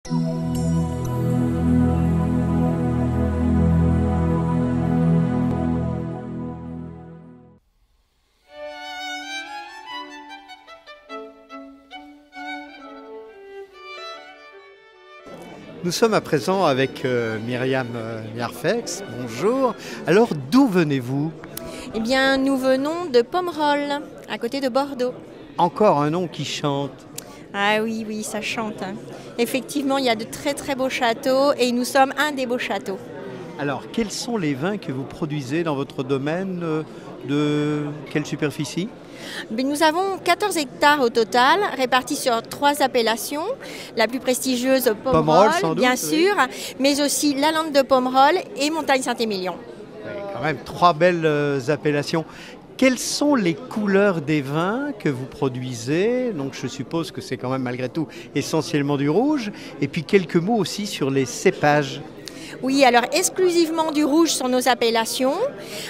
Nous sommes à présent avec Myriam Niarfex. Bonjour. Alors, d'où venez-vous? Eh bien, nous venons de Pomerol, à côté de Bordeaux. Encore un nom qui chante. Ah oui, oui, ça chante. Effectivement, il y a de très très beaux châteaux et nous sommes un des beaux châteaux. Alors, quels sont les vins que vous produisez dans votre domaine? De quelle superficie? Nous avons 14 hectares au total, répartis sur 3 appellations. La plus prestigieuse, Pomerol, bien sûr, mais aussi la Lande de Pomerol et Montagne Saint-Émilion. Quand même 3 belles appellations. Quelles sont les couleurs des vins que vous produisez? Donc je suppose que c'est quand même malgré tout essentiellement du rouge. Et puis quelques mots aussi sur les cépages. Oui, alors exclusivement du rouge sur nos appellations.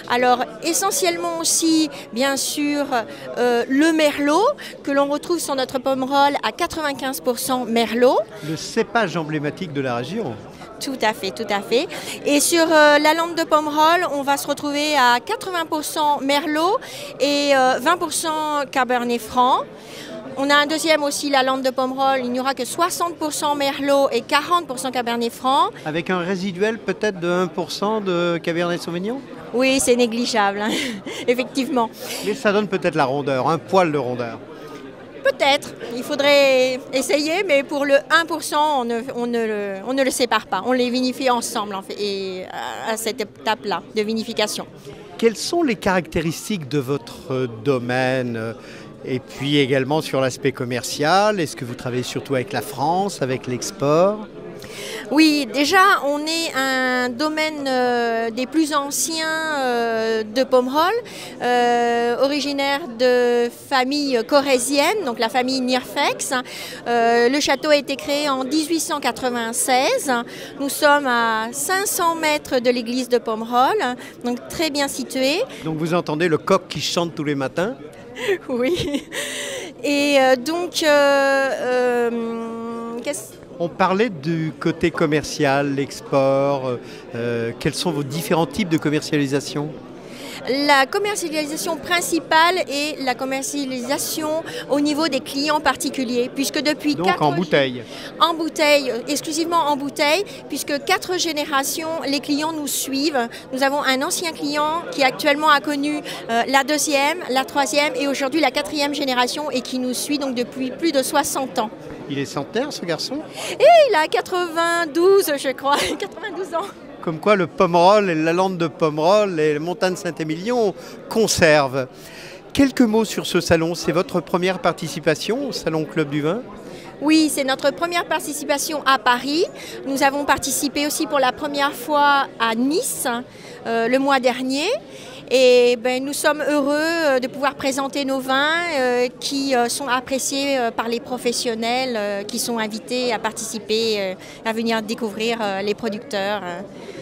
Alors essentiellement aussi, bien sûr, le merlot que l'on retrouve sur notre Pomerol à 95% merlot. Le cépage emblématique de la région. Tout à fait, tout à fait. Et sur la Lande de Pomerol, on va se retrouver à 80% merlot et 20% cabernet franc. On a un deuxième aussi, la Lande de Pomerol, il n'y aura que 60% merlot et 40% cabernet franc. Avec un résiduel peut-être de 1% de cabernet sauvignon? Oui, c'est négligeable, hein, effectivement. Mais ça donne peut-être la rondeur, un poil de rondeur. Peut-être, il faudrait essayer, mais pour le 1%, on ne le sépare pas. On les vinifie ensemble en fait, et à cette étape-là de vinification. Quelles sont les caractéristiques de votre domaine? Et puis également sur l'aspect commercial, est-ce que vous travaillez surtout avec la France, avec l'export? Oui, déjà, on est un domaine des plus anciens de Pomerol, originaire de famille corrézienne, donc la famille Niarfex. Le château a été créé en 1896. Nous sommes à 500 mètres de l'église de Pomerol, donc très bien situé. Donc vous entendez le coq qui chante tous les matins? Oui. Et donc, on parlait du côté commercial, l'export. Quels sont vos différents types de commercialisation? La commercialisation principale est la commercialisation au niveau des clients particuliers, puisque depuis donc en bouteille. En bouteille, exclusivement en bouteille, puisque 4 générations, les clients nous suivent. Nous avons un ancien client qui actuellement a connu la 2e, la 3e et aujourd'hui la 4e génération et qui nous suit donc depuis plus de 60 ans. Il est centenaire ce garçon? Et il a 92 je crois, 92 ans. Comme quoi le Pomerol et la Lande de Pomerol et la Montagne Saint-Émilion conservent. Quelques mots sur ce salon, c'est votre première participation au Salon Club du Vin? Oui, c'est notre première participation à Paris. Nous avons participé aussi pour la première fois à Nice le mois dernier. Et nous sommes heureux de pouvoir présenter nos vins qui sont appréciés par les professionnels qui sont invités à participer, à venir découvrir les producteurs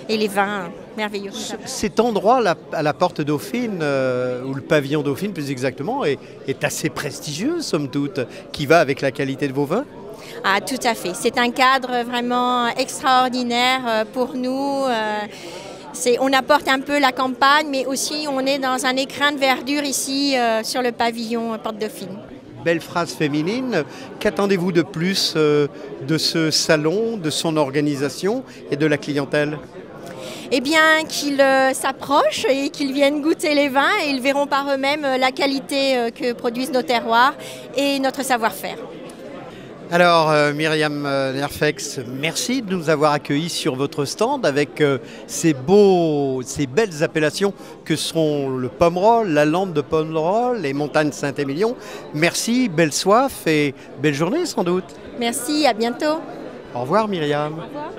et les vins merveilleux. Cet endroit à la Porte Dauphine, ou le pavillon Dauphine plus exactement, est assez prestigieux somme toute, qui va avec la qualité de vos vins? Ah, tout à fait. C'est un cadre vraiment extraordinaire pour nous. On apporte un peu la campagne, mais aussi on est dans un écrin de verdure ici sur le pavillon Porte Dauphine. Belle phrase féminine. Qu'attendez-vous de plus de ce salon, de son organisation et de la clientèle? Eh bien, qu'ils s'approchent et qu'ils viennent goûter les vins et ils verront par eux-mêmes la qualité que produisent nos terroirs et notre savoir-faire. Alors Myriam Niarfex, merci de nous avoir accueillis sur votre stand avec ces belles appellations que sont le Pomerol, la Lande de Pomerol, les Montagnes Saint-Émilion. Merci, belle soif et belle journée sans doute. Merci, à bientôt. Au revoir Myriam. Au revoir.